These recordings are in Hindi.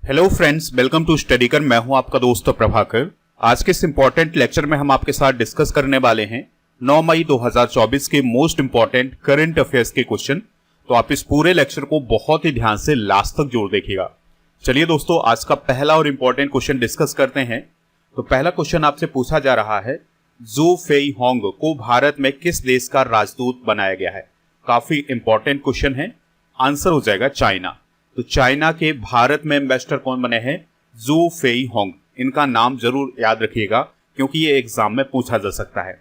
Hello friends, welcome to study कर। मैं हूं आपका दोस्त प्रभाकर। आज के इस इंपॉर्टेंट लेक्चर में हम आपके साथ डिस्कस करने वाले हैं 9 मई 2024 के मोस्ट इंपॉर्टेंट करंट अफेयर्स के क्वेश्चन। तो आप इस पूरे लेक्चर को बहुत ही ध्यान से लास्ट तक जोड़ देखिएगा। चलिए दोस्तों, आज का पहला और इंपॉर्टेंट क्वेश्चन डिस्कस करते हैं। तो पहला क्वेश्चन आपसे पूछा जा रहा है, जू फेई होंग को भारत में किस देश का राजदूत बनाया गया है। काफी इंपॉर्टेंट क्वेश्चन है। आंसर हो जाएगा चाइना। तो चाइना के भारत में एम्बेसडर कौन बने हैं? जू फेई होंग। इनका नाम जरूर याद रखिएगा क्योंकि ये एग्जाम में पूछा जा सकता है।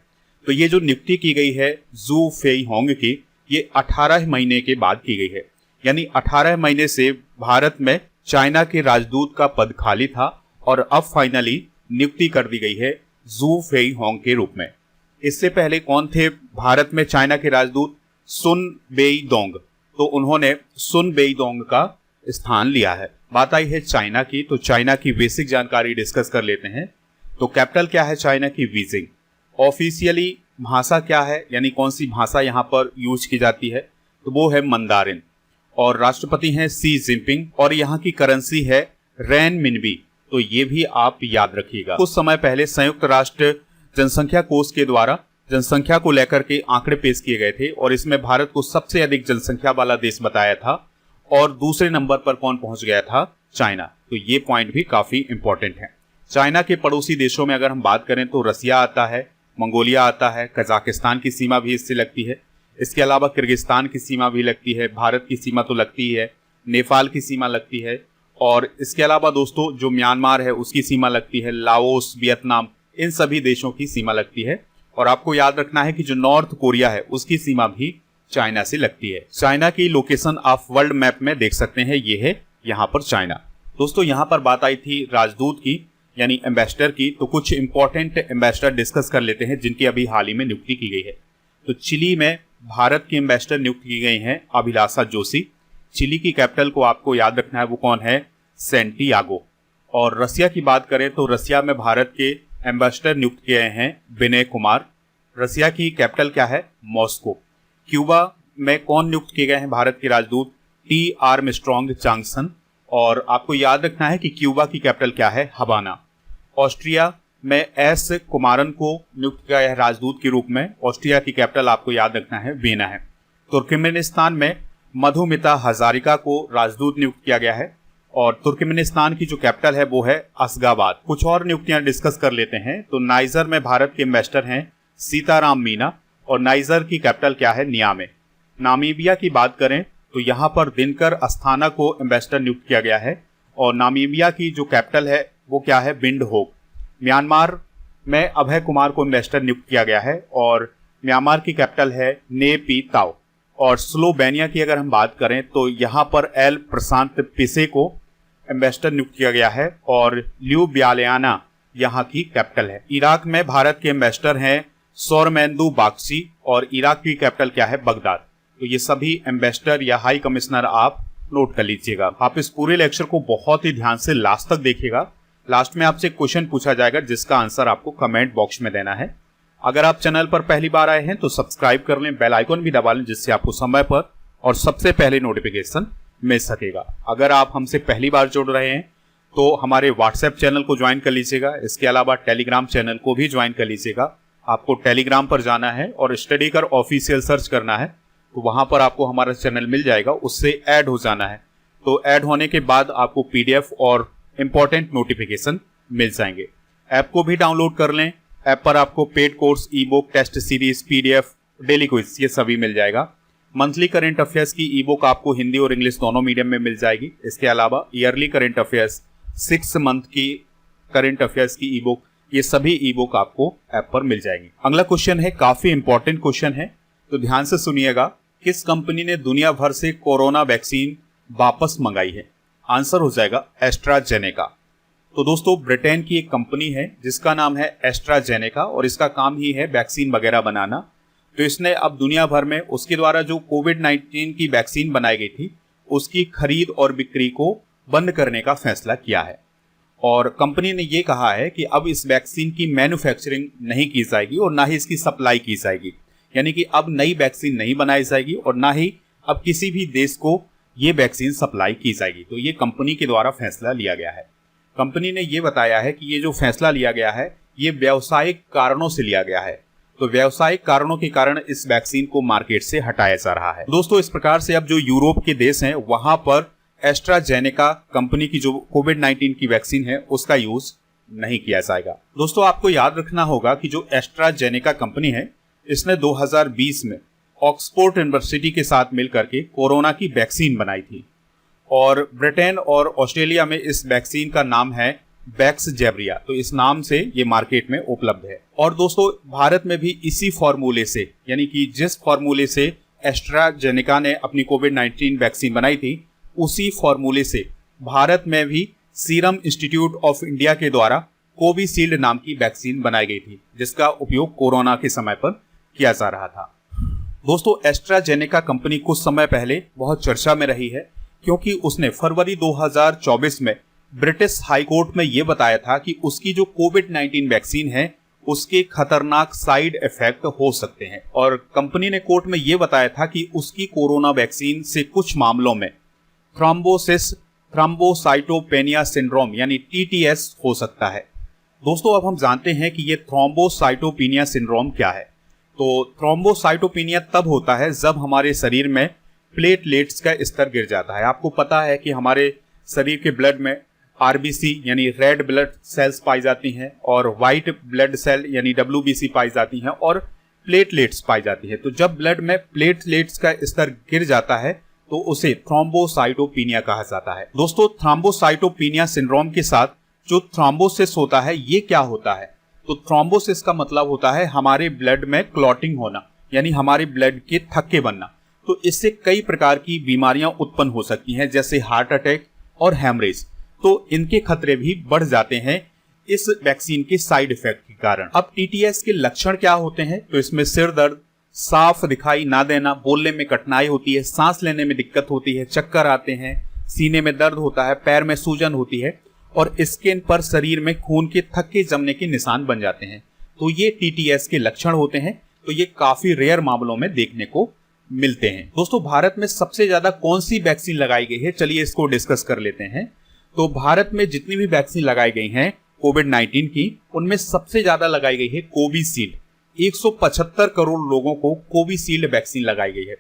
तो ये जो नियुक्ति की गई है जू फेई होंग की, ये 18 महीने के बाद की गई है। यानी 18 महीने से भारत में चाइना के राजदूत का पद खाली था और अब फाइनली नियुक्ति कर दी गई है जू फेई होंग के रूप में। इससे पहले कौन थे भारत में चाइना के राजदूत? सुन बेईदोंग। तो उन्होंने सुन बेईदोंग का स्थान लिया है। बात आई है चाइना की, तो चाइना की बेसिक जानकारी डिस्कस कर लेते हैं। तो कैपिटल क्या है चाइना की? बीजिंग। ऑफिशियली भाषा क्या है, यानी कौन सी भाषा यहाँ पर यूज की जाती है? तो वो है मंदारिन। और राष्ट्रपति हैं सी जिनपिंग और यहाँ की करेंसी है रेन मिनबी। तो ये भी आप याद रखिएगा। कुछ समय पहले संयुक्त राष्ट्र जनसंख्या कोष के द्वारा जनसंख्या को लेकर के आंकड़े पेश किए गए थे और इसमें भारत को सबसे अधिक जनसंख्या वाला देश बताया था और दूसरे नंबर पर कौन पहुंच गया था? चाइना। तो ये पॉइंट भी काफी इंपॉर्टेंट है। चाइना के पड़ोसी देशों में अगर हम बात करें तो रसिया आता है, मंगोलिया आता है, कजाकिस्तान की सीमा भी इससे लगती है। इसके अलावा किर्गिस्तान की सीमा भी लगती है, भारत की सीमा तो लगती है, नेपाल की सीमा लगती है और इसके अलावा दोस्तों जो म्यांमार है उसकी सीमा लगती है, लाओस, वियतनाम, इन सभी देशों की सीमा लगती है। और आपको याद रखना है कि जो नॉर्थ कोरिया है उसकी सीमा भी चाइना से लगती है। चाइना की लोकेशन आप वर्ल्ड मैप में देख सकते हैं, ये है यहाँ पर चाइना। दोस्तों यहाँ पर बात आई थी राजदूत की यानी एम्बेसडर की। तो कुछ इंपॉर्टेंट एम्बेसडर डिस्कस कर लेते हैं जिनकी अभी हाल ही में नियुक्ति की गई है। तो चिली में भारत की एम्बेसडर नियुक्त की गई हैं अभिलाषा जोशी। चिली की कैपिटल को आपको याद रखना है, वो कौन है? सेंटियागो। और रसिया की बात करें तो रसिया में भारत के एम्बेसडर नियुक्त किए हैं विनय कुमार। रसिया की कैपिटल क्या है? मॉस्को। क्यूबा में कौन नियुक्त किए गए हैं भारत के राजदूत? T Armstrong Johnson. और आपको याद रखना है कि क्यूबा की कैपिटल क्या है? हवाना। ऑस्ट्रिया में एस कुमारन को नियुक्त किया है राजदूत के रूप में। ऑस्ट्रिया की कैपिटल आपको याद रखना है वियना है। तुर्कमेनिस्तान में मधुमिता हजारिका को राजदूत नियुक्त किया गया है और तुर्कमेनिस्तान की जो कैपिटल है वो है अशगाबाद। कुछ और नियुक्तियां डिस्कस कर लेते हैं। तो नाइजर में भारत के एम्बेसडर हैं सीताराम मीना और नाइजर की कैपिटल क्या है? नियामे। नामीबिया की बात करें तो यहाँ पर दिनकर अस्थाना को एम्बेसडर नियुक्त किया गया है और नामीबिया की जो कैपिटल है वो क्या है? विंडहोक। म्यांमार में अभय कुमार को एम्बेसडर नियुक्त किया गया है और म्यांमार की कैपिटल है ने पी ताओ। और स्लोवेनिया की अगर हम बात करें तो यहाँ पर एल प्रशांत पिसे को एम्बेसडर नियुक्त किया गया है और ल्यूब्लियाना यहाँ की कैपिटल है। इराक में भारत के एम्बेसडर हैं सोरमेंदू बागची और इराक की कैपिटल क्या है? बगदाद। तो ये सभी एम्बेसडर या हाई कमिश्नर आप नोट कर लीजिएगा। आप इस पूरे लेक्चर को बहुत ही ध्यान से लास्ट तक देखिएगा। लास्ट में आपसे क्वेश्चन पूछा जाएगा जिसका आंसर आपको कमेंट बॉक्स में देना है। अगर आप चैनल पर पहली बार आए हैं तो सब्सक्राइब कर लें, बेल आइकन भी दबा लें जिससे आपको समय पर और सबसे पहले नोटिफिकेशन मिल सकेगा। अगर आप हमसे पहली बार जुड़ रहे हैं तो हमारे व्हाट्सएप चैनल को ज्वाइन कर लीजिएगा। इसके अलावा टेलीग्राम चैनल को भी ज्वाइन कर लीजिएगा। आपको टेलीग्राम पर जाना है और स्टडी कर ऑफिशियल सर्च करना है तो वहां पर आपको हमारा चैनल मिल जाएगा, उससे ऐड हो जाना है। तो ऐड होने के बाद आपको पीडीएफ और इंपॉर्टेंट नोटिफिकेशन मिल जाएंगे। ऐप को भी डाउनलोड कर लें। ऐप पर आपको paid course, e book, test series, PDF, daily quiz ये सभी मिल जाएगा। मंथली करंट अफेयर्स की ई बुक आपको हिंदी और इंग्लिश दोनों मीडियम में मिल जाएगी। इसके अलावा ईयरली करंट अफेयर्स, 6 मंथ की करंट अफेयर्स की ई बुक, ये सभी ई बुक आपको ऐप पर मिल जाएगी। अगला क्वेश्चन है, काफी इंपॉर्टेंट क्वेश्चन है, तो ध्यान से सुनिएगा। किस कंपनी ने दुनिया भर से कोरोना वैक्सीन वापस मंगाई है? आंसर हो जाएगा एस्ट्राजेनेका। तो दोस्तों ब्रिटेन की एक कंपनी है जिसका नाम है एस्ट्राजेनेका और इसका काम ही है वैक्सीन वगैरह बनाना। तो इसने अब दुनिया भर में उसके द्वारा जो कोविड-19 की वैक्सीन बनाई गई थी उसकी खरीद और बिक्री को बंद करने का फैसला किया है। और कंपनी ने ये कहा है कि अब इस वैक्सीन की मैन्युफैक्चरिंग नहीं की जाएगी और ना ही इसकी सप्लाई की जाएगी। यानी कि अब नई वैक्सीन नहीं बनाई जाएगी और ना ही अब किसी भी देश को ये वैक्सीन सप्लाई की जाएगी। तो ये कंपनी के द्वारा फैसला लिया गया है। कंपनी ने ये बताया है कि ये जो फैसला लिया गया है ये व्यावसायिक कारणों से लिया गया है। तो व्यावसायिक कारणों के कारण इस वैक्सीन को मार्केट से हटाया जा रहा है। दोस्तों, इस प्रकार से अब जो यूरोप के देश हैं वहां पर एस्ट्राजेनेका कंपनी की जो कोविड-19 की वैक्सीन है उसका यूज नहीं किया जाएगा। दोस्तों, आपको याद रखना होगा कि जो एस्ट्राजेनेका कंपनी है इसने 2020 में ऑक्सफोर्ड यूनिवर्सिटी के साथ मिलकर के कोरोना की वैक्सीन बनाई थी और ब्रिटेन और ऑस्ट्रेलिया में इस वैक्सीन का नाम है वैक्सजेवरिया। तो इस नाम से ये मार्केट में उपलब्ध है। और दोस्तों, भारत में भी इसी फॉर्मूले से, यानी कि जिस फॉर्मूले से एस्ट्राजेनेका ने अपनी कोविड-19 वैक्सीन बनाई थी उसी फॉर्मूले से भारत में भी सीरम इंस्टीट्यूट ऑफ इंडिया के द्वारा कोविशील्ड नाम की वैक्सीन बनाई गई थी, जिसका उपयोग कोरोना के समय पर किया जा रहा था। दोस्तों, एस्ट्राजेनेका कंपनी कुछ समय पहले बहुत चर्चा में रही है क्योंकि उसने फरवरी 2024 में ब्रिटिश हाईकोर्ट में यह बताया था कि उसकी जो कोविड-19 वैक्सीन है उसके खतरनाक साइड इफेक्ट हो सकते हैं। और कंपनी ने कोर्ट में यह बताया था कि उसकी कोरोना वैक्सीन से कुछ मामलों में थ्रोम्बोसाइटोपेनिया सिंड्रोम यानी TTS हो सकता है। दोस्तों, अब हम जानते हैं कि ये थ्रोम्बोसाइटोपेनिया सिंड्रोम क्या है। तो थ्रोम्बोसाइटोपेनिया तब होता है जब हमारे शरीर में प्लेटलेट्स का स्तर गिर जाता है। आपको पता है कि हमारे शरीर के ब्लड में RBC यानी रेड ब्लड सेल्स पाई जाती हैं और व्हाइट ब्लड सेल यानी WBC पाई जाती हैं और प्लेटलेट्स पाई जाती है। तो जब ब्लड में प्लेटलेट्स का स्तर गिर जाता है तो उसे थ्रोम्बोसाइटोपेनिया कहा जाता है। दोस्तों, थ्रोम्बोसाइटोपेनिया सिंड्रोम के साथ जो थ्रोम्बोसिस होता है ये क्या होता है? तो थ्रोम्बोसिस का मतलब होता है हमारे ब्लड में क्लॉटिंग होना, यानी हमारे ब्लड के थक्के बनना। तो इससे कई प्रकार की बीमारियां उत्पन्न हो सकती हैं, जैसे हार्ट अटैक और हेमरेज। तो इनके खतरे भी बढ़ जाते हैं इस वैक्सीन के साइड इफेक्ट के कारण। अब TTS के लक्षण क्या होते हैं? तो इसमें सिर दर्द, साफ दिखाई ना देना, बोलने में कठिनाई होती है, सांस लेने में दिक्कत होती है, चक्कर आते हैं, सीने में दर्द होता है, पैर में सूजन होती है और स्किन पर शरीर में खून के थक्के जमने के निशान बन जाते हैं। तो ये TTS के लक्षण होते हैं। तो ये काफी रेयर मामलों में देखने को मिलते हैं। दोस्तों, भारत में सबसे ज्यादा कौन सी वैक्सीन लगाई गई है, चलिए इसको डिस्कस कर लेते हैं। तो भारत में जितनी भी वैक्सीन लगाई गई हैं कोविड-19 की, उनमें सबसे ज्यादा लगाई गई है कोविशील्ड। 175 करोड़ लोगों को कोविशील्ड वैक्सीन लगाई गई है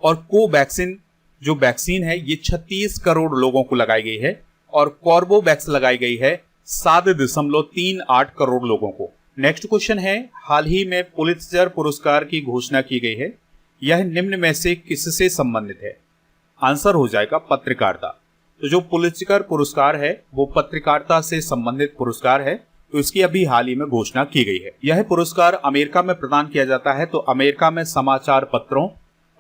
और कोवैक्सीन जो वैक्सीन है ये 36 करोड़ लोगों को लगाई गई है और कॉर्बोवैक्स लगाई गई है 7.38 करोड़ लोगों को। नेक्स्ट क्वेश्चन है, हाल ही में पुलित्जर पुरस्कार की घोषणा की गई है, यह निम्न में से किससे संबंधित है? आंसर हो जाएगा पत्रकारिता। तो जो पुलित्जर पुरस्कार है वो पत्रकारिता से संबंधित पुरस्कार है। तो इसकी अभी हाल ही में घोषणा की गई है। यह पुरस्कार अमेरिका में प्रदान किया जाता है। तो अमेरिका में समाचार पत्रों,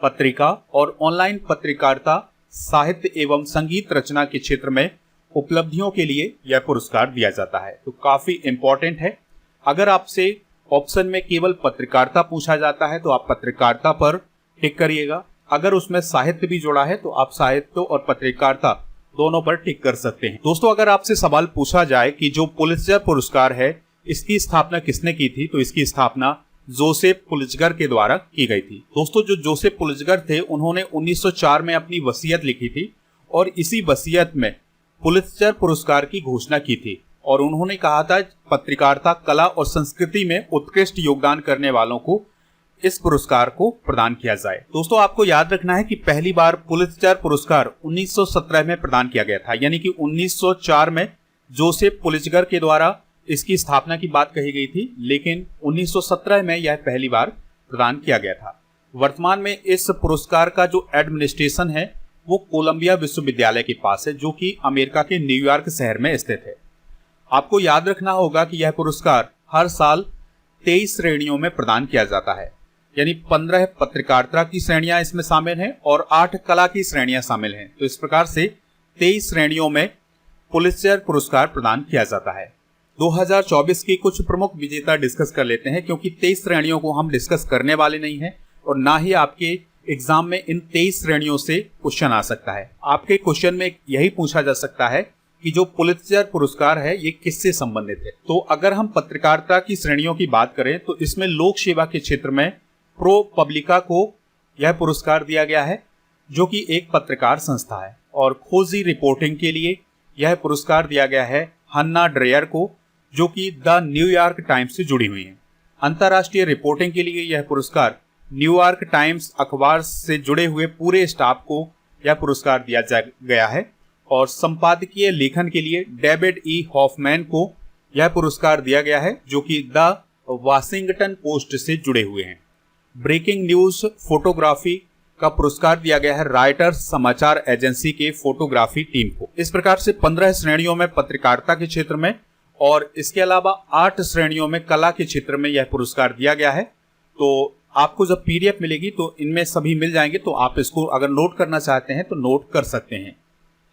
पत्रिका और ऑनलाइन पत्रकारिता, साहित्य एवं संगीत रचना के क्षेत्र में उपलब्धियों के लिए यह पुरस्कार दिया जाता है। तो काफी इंपॉर्टेंट है। अगर आपसे ऑप्शन में केवल पत्रकारिता पूछा जाता है तो आप पत्रकारिता पर टिक करिएगा। अगर उसमें साहित्य भी जुड़ा है तो आप साहित्य और पत्रकारिता दोनों पर टिक कर सकते हैं। दोस्तों, अगर आपसे सवाल पूछा जाए कि जो पुलित्जर पुरस्कार है इसकी स्थापना किसने की थी, तो इसकी स्थापना जोसेफ पुलित्जर के द्वारा की गई थी। दोस्तों, जो जोसेफ पुलित्जर थे उन्होंने 1904 में अपनी वसीयत लिखी थी और इसी वसीयत में पुलित्जर पुरस्कार की घोषणा की थी और उन्होंने कहा था पत्रकारिता, कला और संस्कृति में उत्कृष्ट योगदान करने वालों को इस पुरस्कार को प्रदान किया जाए। दोस्तों, आपको याद रखना है कि पहली बार पुलित्जर पुरस्कार 1917 में प्रदान किया गया था, यानी कि 1904 में जोसेफ पुलित्जर के द्वारा इसकी स्थापना की बात कही गई थी, लेकिन 1917 में यह पहली बार प्रदान किया गया था। वर्तमान में इस पुरस्कार का जो एडमिनिस्ट्रेशन है वो कोलंबिया विश्वविद्यालय के पास है, जो कि अमेरिका के न्यूयॉर्क शहर में स्थित है। आपको याद रखना होगा कि यह पुरस्कार हर साल 23 श्रेणियों में प्रदान किया जाता है, यानी 15 पत्रकारिता की श्रेणियां इसमें शामिल हैं और 8 कला की श्रेणियां शामिल हैं। तो इस प्रकार से 23 श्रेणियों में पुलित्जर पुरस्कार प्रदान किया जाता है। 2024 की कुछ प्रमुख विजेता डिस्कस कर लेते हैं, क्योंकि 23 श्रेणियों को हम डिस्कस करने वाले नहीं हैं और ना ही आपके एग्जाम में इन 23 श्रेणियों से क्वेश्चन आ सकता है। आपके क्वेश्चन में यही पूछा जा सकता है कि जो पुलित्जर पुरस्कार है ये किससे संबंधित है। तो अगर हम पत्रकारिता की श्रेणियों की बात करें तो इसमें लोक सेवा के क्षेत्र में प्रो पब्लिका को यह पुरस्कार दिया गया है, जो कि एक पत्रकार संस्था है, और खोजी रिपोर्टिंग के लिए यह पुरस्कार दिया गया है हन्ना ड्रेयर को, जो कि द न्यूयॉर्क टाइम्स से जुड़ी हुई हैं। अंतर्राष्ट्रीय रिपोर्टिंग के लिए यह पुरस्कार न्यूयॉर्क टाइम्स अखबार से जुड़े हुए पूरे स्टाफ को यह पुरस्कार दिया गया है, और संपादकीय लेखन के लिए डेविड ई हॉफमैन को यह पुरस्कार दिया गया है, जो कि द वाशिंगटन पोस्ट से जुड़े हुए हैं। ब्रेकिंग न्यूज फोटोग्राफी का पुरस्कार दिया गया है राइटर्स समाचार एजेंसी के फोटोग्राफी टीम को। इस प्रकार से 15 श्रेणियों में पत्रकारिता के क्षेत्र में और इसके अलावा 8 श्रेणियों में कला के क्षेत्र में यह पुरस्कार दिया गया है। तो आपको जब पीडीएफ मिलेगी तो इनमें सभी मिल जाएंगे, तो आप इसको अगर नोट करना चाहते हैं तो नोट कर सकते हैं।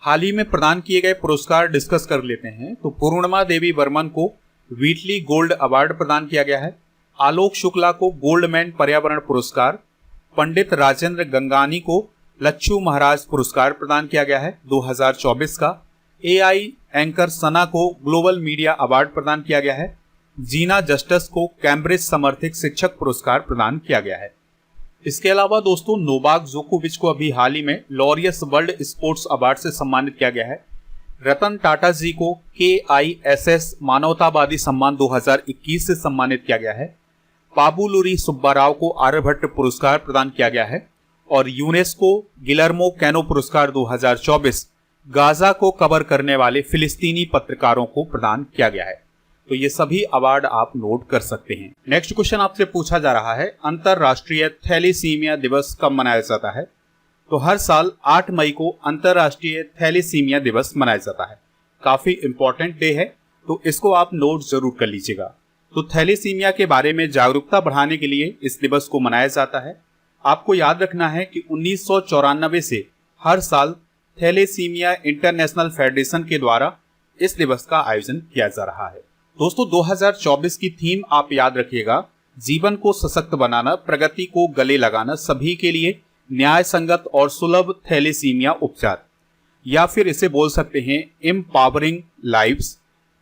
हाल ही में प्रदान किए गए पुरस्कार डिस्कस कर लेते हैं। तो पूर्णिमा देवी बर्मन को व्हीटली गोल्ड अवार्ड प्रदान किया गया है। आलोक शुक्ला को गोल्डमैन पर्यावरण पुरस्कार, पंडित राजेंद्र गंगानी को लच्छू महाराज पुरस्कार प्रदान किया गया है 2024 का। एआई एंकर सना को ग्लोबल मीडिया अवार्ड प्रदान किया गया है। जीना जस्टिस को कैम्ब्रिज समर्थित शिक्षक पुरस्कार प्रदान किया गया है। इसके अलावा दोस्तों नोवाक जोकोविच को अभी हाल ही में लॉरियस वर्ल्ड स्पोर्ट्स अवार्ड से सम्मानित किया गया है। रतन टाटा जी को KISS मानवतावादी सम्मान 2021 से सम्मानित किया गया है। पाबुलुरी सुब्बाराव को आर्यभट्ट पुरस्कार प्रदान किया गया है, और यूनेस्को गिलर्मो कैनो पुरस्कार 2024 गाजा को कवर करने वाले फिलिस्तीनी पत्रकारों को प्रदान किया गया है। तो ये सभी अवार्ड आप नोट कर सकते हैं। नेक्स्ट क्वेश्चन आपसे पूछा जा रहा है, अंतरराष्ट्रीय थैलेसीमिया दिवस कब मनाया जाता है? तो हर साल 8 मई को अंतरराष्ट्रीय थैलेसीमिया दिवस मनाया जाता है। काफी इंपॉर्टेंट डे है, तो इसको आप नोट जरूर कर लीजिएगा। तो थैलेसीमिया के बारे में जागरूकता बढ़ाने के लिए इस दिवस को मनाया जाता है। आपको याद रखना है कि 1994 से हर साल थैलेसीमिया इंटरनेशनल फेडरेशन के द्वारा इस दिवस का आयोजन किया जा रहा है। दोस्तों 2024 की थीम आप याद रखिएगा, जीवन को सशक्त बनाना, प्रगति को गले लगाना, सभी के लिए न्याय संगत और सुलभ थैलेसीमिया उपचार, या फिर इसे बोल सकते हैं empowering lives,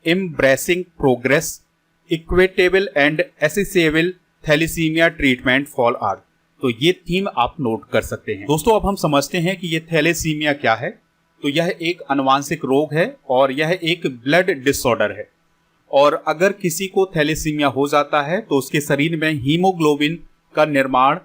embracing progress, equitable and accessible thalassemia treatment for all. तो ये थीम आप नोट कर सकते हैं। दोस्तों अब हम समझते हैं कि ये थैलेसीमिया क्या है। तो यह एक आनुवांशिक रोग है और यह एक ब्लड डिसऑर्डर है, और अगर किसी को थैलेसीमिया हो जाता है तो उसके शरीर में हीमोग्लोबिन का निर्माण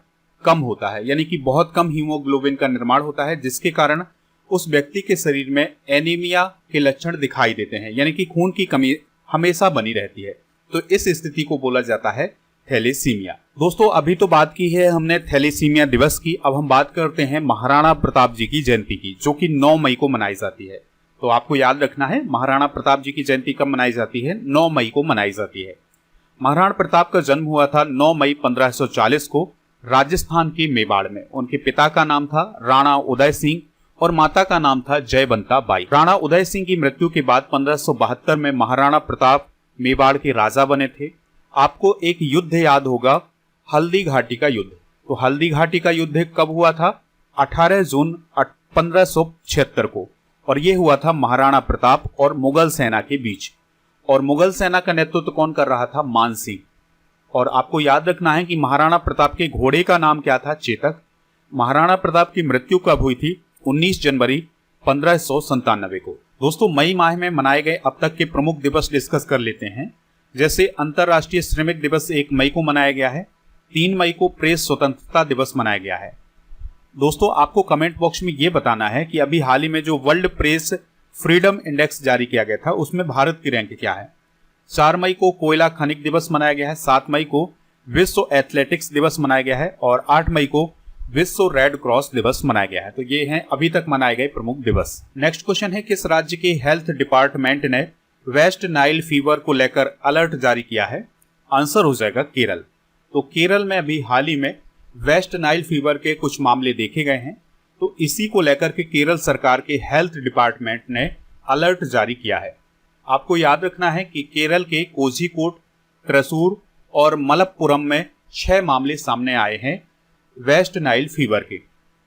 कम होता है, यानी कि बहुत कम हीमोग्लोबिन का निर्माण होता है, जिसके कारण उस व्यक्ति के शरीर में एनीमिया के लक्षण दिखाई देते हैं, यानी कि खून की कमी हमेशा बनी रहती है। तो इस स्थिति को बोला जाता है थैलेसीमिया। दोस्तों अभी तो बात की है हमने थैलेसीमिया दिवस की, अब हम बात करते हैं महाराणा प्रताप जी की जयंती की, जो कि 9 मई को मनाई जाती है। तो आपको याद रखना है महाराणा प्रताप जी की जयंती कब मनाई जाती है? 9 मई को मनाई जाती है। महाराणा प्रताप का जन्म हुआ था 9 मई 1540 को राजस्थान के मेवाड़ में। उनके पिता का नाम था राणा उदय सिंह और माता का नाम था जयवंता बाई। राणा उदय सिंह की मृत्यु के बाद 1572 में महाराणा प्रताप मेवाड़ के राजा बने थे। आपको एक युद्ध याद होगा, हल्दी घाटी का युद्ध। तो हल्दी घाटी का युद्ध कब हुआ था? 18 जून 1576 को, और यह हुआ था महाराणा प्रताप और मुगल सेना के बीच। और मुगल सेना का नेतृत्व कौन कर रहा था? मान सिंह। और आपको याद रखना है कि महाराणा प्रताप के घोड़े का नाम क्या था? चेतक। महाराणा प्रताप की मृत्यु कब हुई थी? 19 जनवरी 1597 को। दोस्तों मई माह में मनाए गए अब तक के प्रमुख दिवस डिस्कस कर लेते हैं। जैसे अंतर्राष्ट्रीय श्रमिक दिवस 1 मई को मनाया गया है। 3 मई को प्रेस स्वतंत्रता दिवस मनाया गया है। दोस्तों आपको कमेंट बॉक्स में यह बताना है कि अभी हाल ही में जो वर्ल्ड प्रेस फ्रीडम इंडेक्स जारी किया गया था उसमें भारत की रैंक क्या है। 4 मई को कोयला खनिक दिवस मनाया गया है। 7 मई को विश्व एथलेटिक्स दिवस मनाया गया है और 8 मई को विश्व रेड क्रॉस दिवस मनाया गया है। तो ये हैं अभी तक मनाए गए प्रमुख दिवस। नेक्स्ट क्वेश्चन है, किस राज्य के हेल्थ डिपार्टमेंट ने वेस्ट नाइल फीवर को लेकर अलर्ट जारी किया है? आंसर हो जाएगा केरल। तो केरल में अभी हाल ही में वेस्ट नाइल फीवर के कुछ मामले देखे गए हैं, तो इसी को लेकर के केरल सरकार के हेल्थ डिपार्टमेंट ने अलर्ट जारी किया है। आपको याद रखना है कि केरल के कोझिकोड, त्रिशूर और मलप्पुरम में 6 मामले सामने आए हैं वेस्ट नाइल फीवर के।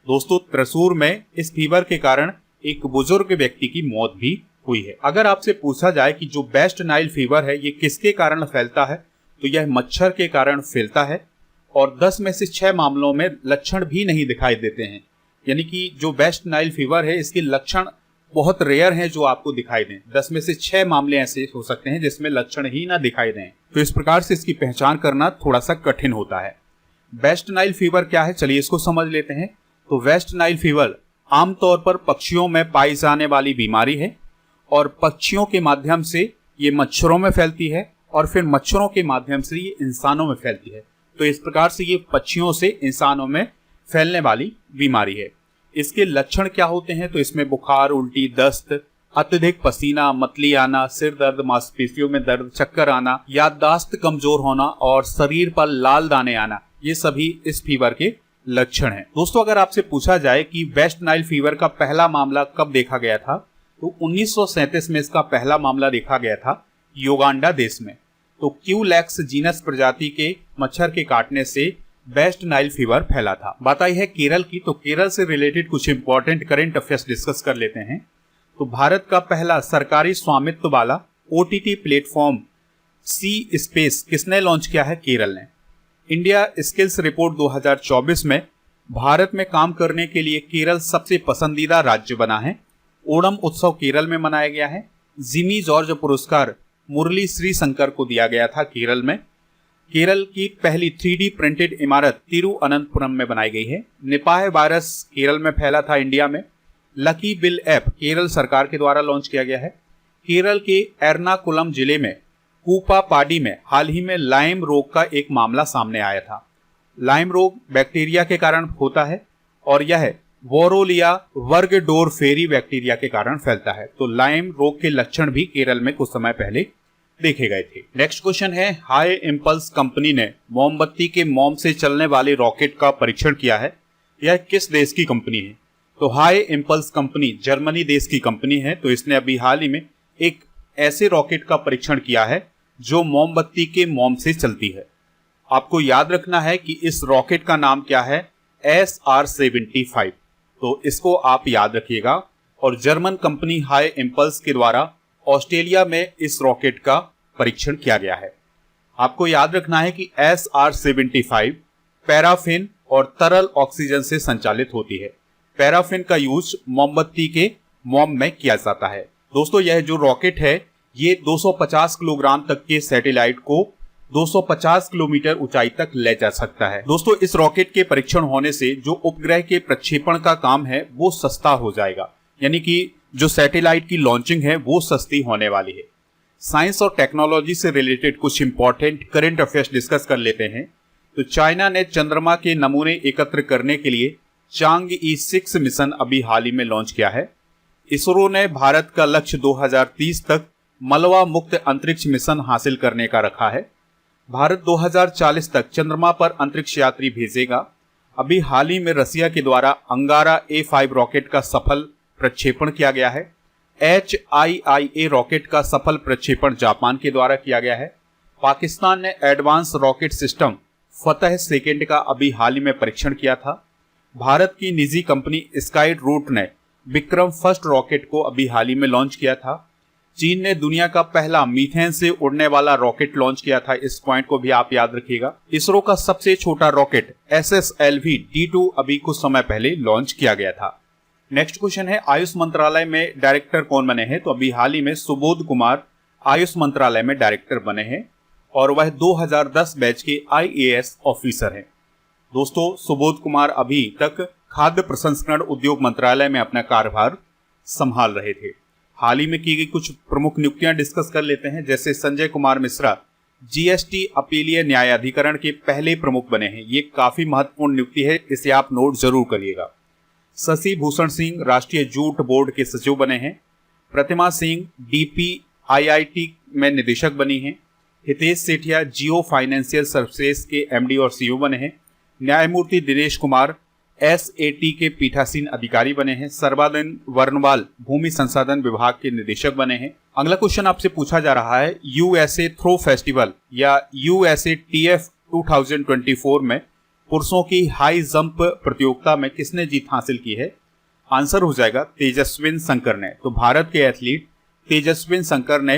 दोस्तों त्रिशूर में इस फीवर के कारण एक बुजुर्ग व्यक्ति की मौत भी हुई है। अगर आपसे पूछा जाए कि जो वेस्ट नाइल फीवर है ये किसके कारण फैलता है, तो यह मच्छर के कारण फैलता है और 10 में से 6 मामलों में लक्षण भी नहीं दिखाई देते हैं, यानी कि जो वेस्ट नाइल फीवर है इसके लक्षण बहुत रेयर हैं जो आपको दिखाई दें। 10 में से 6 मामले ऐसे हो सकते हैं जिसमें लक्षण ही ना दिखाई दें, तो इस प्रकार से इसकी पहचान करना थोड़ा सा कठिन होता है। वेस्ट नाइल फीवर क्या है, चलिए इसको समझ लेते हैं। तो वेस्ट नाइल फीवर आमतौर पर पक्षियों में पाई जाने वाली बीमारी है और पक्षियों के माध्यम से ये मच्छरों में फैलती है और फिर मच्छरों के माध्यम से ये इंसानों में फैलती है। तो इस प्रकार से ये पक्षियों से इंसानों में फैलने वाली बीमारी है। इसके लक्षण क्या होते हैं, तो इसमें बुखार, उल्टी, दस्त, अत्यधिक पसीना, मतली आना, सिर दर्द, मांसपेशियों में दर्द, चक्कर आना, याददाश्त कमजोर होना और शरीर पर लाल दाने आना, ये सभी इस फीवर के लक्षण हैं। दोस्तों, अगर आपसे पूछा जाए कि वेस्ट नाइल फीवर का पहला मामला कब देखा गया था, तो 1937 में इसका पहला मामला देखा गया था युगांडा देश में। तो क्यूलैक्स जीनस प्रजाति के मच्छर के काटने से वेस्ट नाइल फीवर फैला था। बात आई है केरल की, तो केरल से रिलेटेड कुछ इंपॉर्टेंट करंट अफेयर्स डिस्कस कर लेते हैं। तो भारत का पहला सरकारी स्वामित्व वाला ओटीटी प्लेटफॉर्म सी स्पेस किसने लॉन्च किया है, केरल ने। इंडिया स्किल्स रिपोर्ट 2024 में भारत में काम करने के लिए केरल सबसे पसंदीदा राज्य बना है। ओणम उत्सव केरल में मनाया गया है। जिमी जॉर्ज पुरस्कार मुरली श्रीशंकर को दिया गया था केरल में। केरल की पहली 3D प्रिंटेड इमारत तिरुअनंतपुरम में बनाई गई है। निपाह वायरस केरल में फैला था इंडिया में। लकी बिल ऐप केरल सरकार के द्वारा लॉन्च किया गया है। केरल के एर्नाकुलम जिले में कूपापाडी में हाल ही में लाइम रोग का एक मामला सामने आया था। लाइम रोग बैक्टीरिया के कारण होता है और यह वोरोलिया वर्गडोरफेरी बैक्टीरिया के कारण फैलता है। तो लाइम रोग के लक्षण भी केरल में कुछ समय पहले देखे गए थे। नेक्स्ट क्वेश्चन है, हाई इंपल्स कंपनी ने मोमबत्ती के मोम से चलने वाले रॉकेट का परीक्षण किया है। यह किस देश की कंपनी है? तो हाई इंपल्स कंपनी जर्मनी देश की कंपनी है। तो इसने अभी हाल ही में एक ऐसे रॉकेट का परीक्षण किया है जो मोमबत्ती के मोम से चलती है। आपको याद रखना है कि इस रॉकेट का नाम क्या है, SR-75। तो इसको आप याद रखिएगा। और जर्मन कंपनी हाई इंपल्स के द्वारा ऑस्ट्रेलिया में इस रॉकेट का परीक्षण किया गया है। आपको याद रखना है कि SR-75 पैराफिन और तरल ऑक्सीजन से संचालित होती है। पैराफिन का यूज मोमबत्ती के मोम में किया जाता है। दोस्तों, यह जो रॉकेट है ये 250 किलोग्राम तक के सैटेलाइट को 250 किलोमीटर ऊंचाई तक ले जा सकता है। दोस्तों, इस रॉकेट के परीक्षण होने से जो उपग्रह के प्रक्षेपण का काम है वो सस्ता हो जाएगा, यानी कि जो सैटेलाइट की लॉन्चिंग है वो सस्ती होने वाली है। साइंस और टेक्नोलॉजी से रिलेटेड कुछ इंपॉर्टेंट करंट अफेयर्स डिस्कस कर लेते हैं। तो चाइना ने चंद्रमा के नमूने एकत्र करने के लिए चांगई 6 मिशन अभी हाल ही में लॉन्च किया है। इसरो ने भारत का लक्ष्य 2030 तक मलबा मुक्त अंतरिक्ष मिशन हासिल करने का रखा है। भारत 2040 तक चंद्रमा पर अंतरिक्ष यात्री भेजेगा। अभी हाल ही में रसिया के द्वारा अंगारा A5 रॉकेट का सफल प्रक्षेपण किया गया है। HIIA रॉकेट का सफल प्रक्षेपण जापान के द्वारा किया गया है। पाकिस्तान ने एडवांस रॉकेट सिस्टम फतह सेकेंड का अभी हाल ही में परीक्षण किया था। भारत की निजी कंपनी स्काई रूट ने विक्रम फर्स्ट रॉकेट को अभी हाल ही में लॉन्च किया था। चीन ने दुनिया का पहला मीथेन से उड़ने वाला रॉकेट लॉन्च किया था। इस पॉइंट को भी आप याद रखिएगा। इसरो का सबसे छोटा रॉकेट SSLV-D2 अभी कुछ समय पहले लॉन्च किया गया था। नेक्स्ट क्वेश्चन है, आयुष मंत्रालय में डायरेक्टर कौन बने हैं? तो अभी हाल ही में सुबोध कुमार आयुष मंत्रालय में डायरेक्टर बने हैं और वह 2010 बैच के IAS ऑफिसर हैं। दोस्तों, सुबोध कुमार अभी तक खाद्य प्रसंस्करण उद्योग मंत्रालय में अपना कार्यभार संभाल रहे थे। हाल ही में की गई कुछ प्रमुख नियुक्तियां डिस्कस कर लेते हैं। जैसे संजय कुमार मिश्रा GST अपीलीय न्यायाधिकरण के पहले प्रमुख बने हैं। ये काफी महत्वपूर्ण नियुक्ति है, इसे आप नोट जरूर करिएगा। शशि भूषण सिंह राष्ट्रीय जूट बोर्ड के सचिव बने हैं। प्रतिमा सिंह DPIIT में निदेशक बनी हैं। हितेश सेठिया जियो फाइनेंशियल सर्विसेज के MD और CEO बने हैं। न्यायमूर्ति दिनेश कुमार SAT के पीठासीन अधिकारी बने हैं। सर्बानंद वर्णवाल भूमि संसाधन विभाग के निदेशक बने हैं। अगला क्वेश्चन आपसे पूछा जा रहा है, USA थ्रो फेस्टिवल या USATF 2024 में पुरुषों की हाई जंप प्रतियोगिता में किसने जीत हासिल की है? आंसर हो जाएगा तेजस्विन शंकर ने। तो भारत के एथलीट तेजस्विन शंकर ने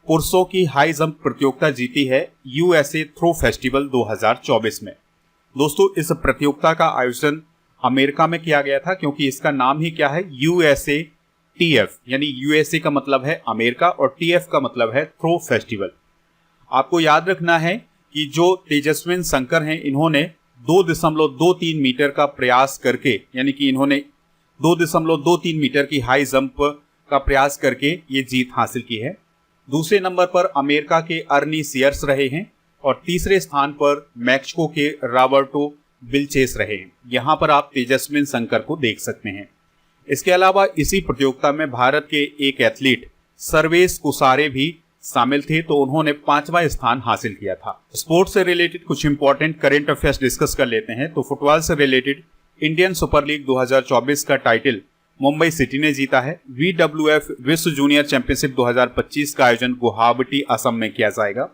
पुरुषों की हाई जंप प्रतियोगिता जीती है USA थ्रो फेस्टिवल 2024 में। दोस्तों, इस प्रतियोगिता का आयोजन अमेरिका में किया गया था, क्योंकि इसका नाम ही क्या है, USATF, यानी USA का मतलब है अमेरिका और TF का मतलब है थ्रो फेस्टिवल। आपको याद रखना है कि जो तेजस्विन शंकर हैं, इन्होंने 2.23 मीटर का प्रयास करके, यानी कि इन्होंने 2.23 मीटर की हाई जंप का प्रयास करके ये जीत हासिल की है। दूसरे नंबर पर अमेरिका के अर्नी सीयर्स रहे हैं और तीसरे स्थान पर मैक्सिको के रॉबर्टो विल्चेस रहे हैं। यहाँ पर आप तेजस्विन शंकर को देख सकते हैं। इसके अलावा इसी प्रतियोगिता में भारत के एक एथलीट सर्वेश कुसारे भी शामिल थे, तो उन्होंने 5वां स्थान हासिल किया था। स्पोर्ट्स से रिलेटेड कुछ इंपॉर्टेंट करंट अफेयर्स डिस्कस कर लेते हैं। तो फुटबॉल से रिलेटेड इंडियन सुपर लीग 2024 का टाइटल मुंबई सिटी ने जीता है। WWF विश्व जूनियर चैंपियनशिप 2025 का आयोजन गुवाहाटी असम में किया जाएगा।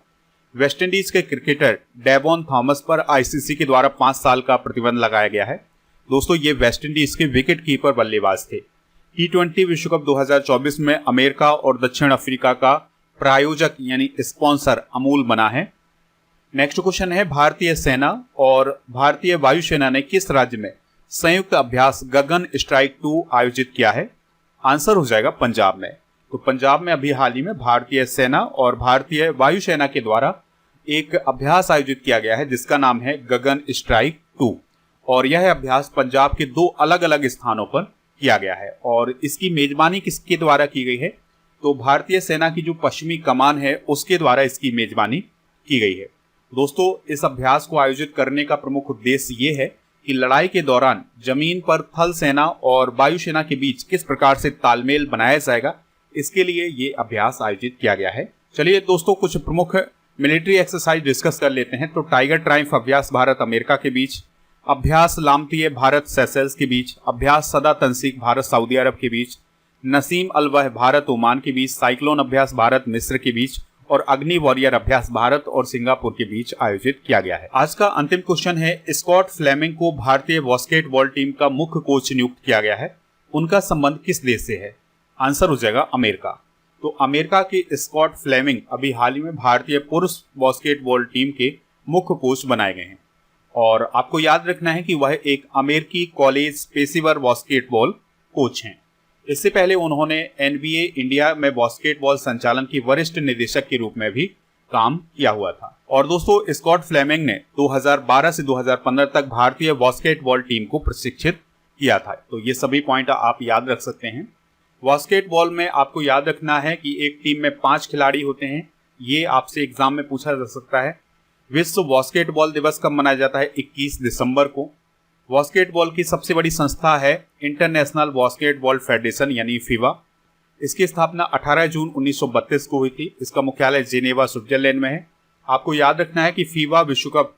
वेस्टइंडीज के क्रिकेटर डेवॉन थॉमस पर ICC के द्वारा 5 साल का प्रतिबंध लगाया गया है। दोस्तों, ये वेस्टइंडीज के विकेट कीपर बल्लेबाज थे। T20 विश्व कप 2024 में अमेरिका और दक्षिण अफ्रीका का प्रायोजक यानी स्पॉन्सर अमूल बना है। नेक्स्ट क्वेश्चन है, भारतीय सेना और भारतीय वायुसेना ने किस राज्य में संयुक्त अभ्यास गगन स्ट्राइक 2 आयोजित किया है? आंसर हो जाएगा पंजाब में। तो पंजाब में अभी हाल ही में भारतीय सेना और भारतीय वायुसेना के द्वारा एक अभ्यास आयोजित किया गया है, जिसका नाम है गगन स्ट्राइक 2, और यह अभ्यास पंजाब के 2 अलग अलग स्थानों पर किया गया है। और इसकी मेजबानी किसके द्वारा की गई है? तो भारतीय सेना की जो पश्चिमी कमान है उसके द्वारा इसकी मेजबानी की गई है। दोस्तों, इस अभ्यास को आयोजित करने का प्रमुख उद्देश्य ये है कि लड़ाई के दौरान जमीन पर थल सेना और वायुसेना के बीच किस प्रकार से तालमेल बनाया जाएगा, इसके लिए ये अभ्यास आयोजित किया गया है। चलिए दोस्तों, कुछ प्रमुख मिलिट्री एक्सरसाइज डिस्कस कर लेते हैं। तो टाइगर ट्रायम्फ अभ्यास भारत अमेरिका के बीच, अभ्यास लामतीय भारत सेशेल्स के बीच, अभ्यास सदा तंसीक भारत सऊदी अरब के बीच, नसीम अलवह भारत ओमान के बीच, साइक्लोन अभ्यास भारत मिस्र के बीच और अग्नि वॉरियर अभ्यास भारत और सिंगापुर के बीच आयोजित किया गया है। आज का अंतिम क्वेश्चन है, स्कॉट फ्लेमिंग को भारतीय बास्केटबॉल टीम का मुख्य कोच नियुक्त किया गया है। उनका संबंध किस देश से है? आंसर हो जाएगा अमेरिका। तो अमेरिका के स्कॉट फ्लेमिंग अभी हाल ही में भारतीय पुरुष बास्केटबॉल टीम के मुख्य कोच बनाए गए हैं, और आपको याद रखना है कि वह एक अमेरिकी कॉलेज पेशेवर बास्केटबॉल कोच हैं। इससे पहले उन्होंने NBA इंडिया में बास्केटबॉल संचालन की वरिष्ठ निदेशक के रूप में भी काम किया हुआ था। और दोस्तों, स्कॉट फ्लेमिंग ने 2012 से 2015 तक भारतीय बास्केटबॉल टीम को प्रशिक्षित किया था। तो ये सभी पॉइंट आप याद रख सकते हैं। बास्केटबॉल में आपको याद रखना है कि एक टीम में 5 खिलाड़ी होते हैं। ये आपसे एग्जाम में पूछा जा सकता है। विश्व बास्केटबॉल दिवस कब मनाया जाता है? 21 दिसंबर को। बास्केटबॉल की सबसे बड़ी संस्था है इंटरनेशनल बास्केटबॉल फेडरेशन यानी फीबा। इसकी स्थापना 18 जून 1932 को हुई थी। इसका मुख्यालय जेनेवा स्विट्जरलैंड में है। आपको याद रखना है कि फीबा विश्व कप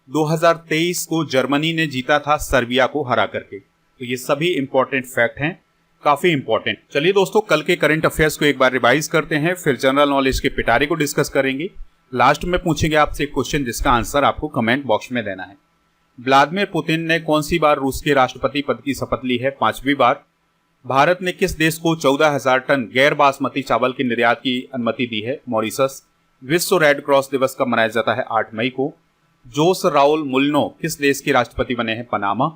2023 को जर्मनी ने जीता था सर्बिया को हरा करके। तो ये सभी इंपॉर्टेंट फैक्ट हैं, काफी इंपॉर्टेंट। चलिए दोस्तों, कल के करंट अफेयर्स को एक बार रिवाइज करते हैं, फिर जनरल नॉलेज के पिटारे को डिस्कस करेंगे। लास्ट में पूछेंगे आपसे एक क्वेश्चन जिसका आंसर आपको कमेंट बॉक्स में देना है। व्लादिमीर पुतिन ने कौन सी बार रूस के राष्ट्रपति पद की शपथ ली है? 5वीं बार। भारत ने किस देश को 14,000 टन गैर बासमती चावल के निर्यात की अनुमति दी है? मॉरिशस। विश्व रेड क्रॉस दिवस कब मनाया जाता है? 8 मई को। जोस राउल मुलिनो किस देश के राष्ट्रपति बने हैं? पनामा।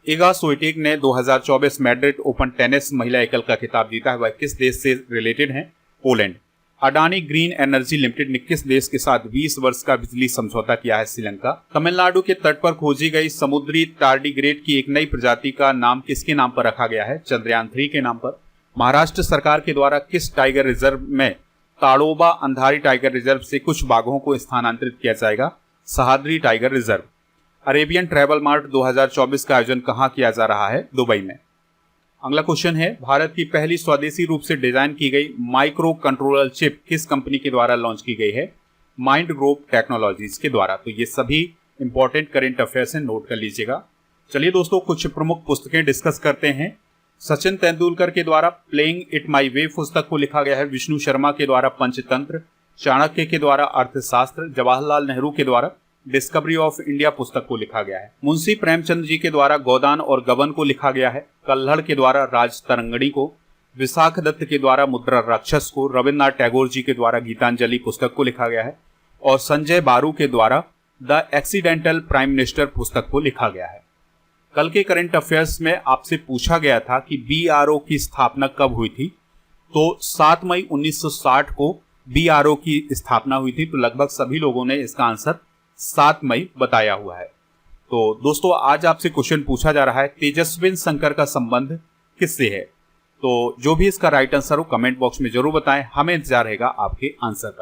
इगा स्विएटेक ने 2024 मैड्रिड ओपन टेनिस महिला एकल का खिताब जीता है, वह किस देश से रिलेटेड है? Poland. Adani green energy limited ने किस देश के साथ 20 वर्ष का बिजली समझौता किया है? श्रीलंका। तमिलनाडु के तट पर खोजी गई समुद्री टार्डिग्रेड की एक नई प्रजाति का नाम किसके नाम पर रखा गया है? चंद्रयान 3 के नाम पर। महाराष्ट्र सरकार के द्वारा किस टाइगर रिजर्व में ताड़ोबा अंधारी टाइगर रिजर्व से कुछ बाघों को स्थानांतरित किया जाएगा? Sahyadri tiger reserve. Arabian travel mart 2024 का आयोजन कहाँ किया जा रहा है? दुबई में। अगला क्वेश्चन है, भारत की पहली स्वदेशी रूप से डिजाइन की गई माइक्रो कंट्रोलर चिप किस कंपनी के द्वारा लॉन्च की गई है? माइंड ग्रुप टेक्नोलॉजीज के द्वारा। तो ये सभी इंपॉर्टेंट करंट अफेयर्स हैं, नोट कर लीजिएगा। चलिए दोस्तों, कुछ प्रमुख पुस्तकें डिस्कस करते हैं। सचिन तेंदुलकर के द्वारा प्लेइंग इट माई वे पुस्तक को लिखा गया है। विष्णु शर्मा के द्वारा पंचतंत्र, चाणक्य के द्वारा अर्थशास्त्र, जवाहरलाल नेहरू के द्वारा डिस्कवरी ऑफ इंडिया पुस्तक को लिखा गया है। मुंशी प्रेमचंद जी के द्वारा गोदान और गबन को लिखा गया है। कल्हड़ के द्वारा राज तरंगणी को, विशाख दत्त के द्वारा मुद्रा राक्षस को, रविन्द्रनाथ टैगोर जी के द्वारा गीतांजलि पुस्तक को लिखा गया है और संजय बारू के द्वारा द एक्सीडेंटल प्राइम मिनिस्टर पुस्तक को लिखा गया है। कल के करंट अफेयर्स में आपसे पूछा गया था कि बीआरओ की स्थापना कब हुई थी। तो 7 मई 1960 को बीआरओ की स्थापना हुई थी। तो लगभग सभी लोगों ने इसका आंसर 7 मई बताया हुआ है। तो दोस्तों आज आपसे क्वेश्चन पूछा जा रहा है, तेजस्विन शंकर का संबंध किससे है? तो जो भी इसका राइट आंसर हो कमेंट बॉक्स में जरूर बताएं, हमें इंतजार रहेगा आपके आंसर का।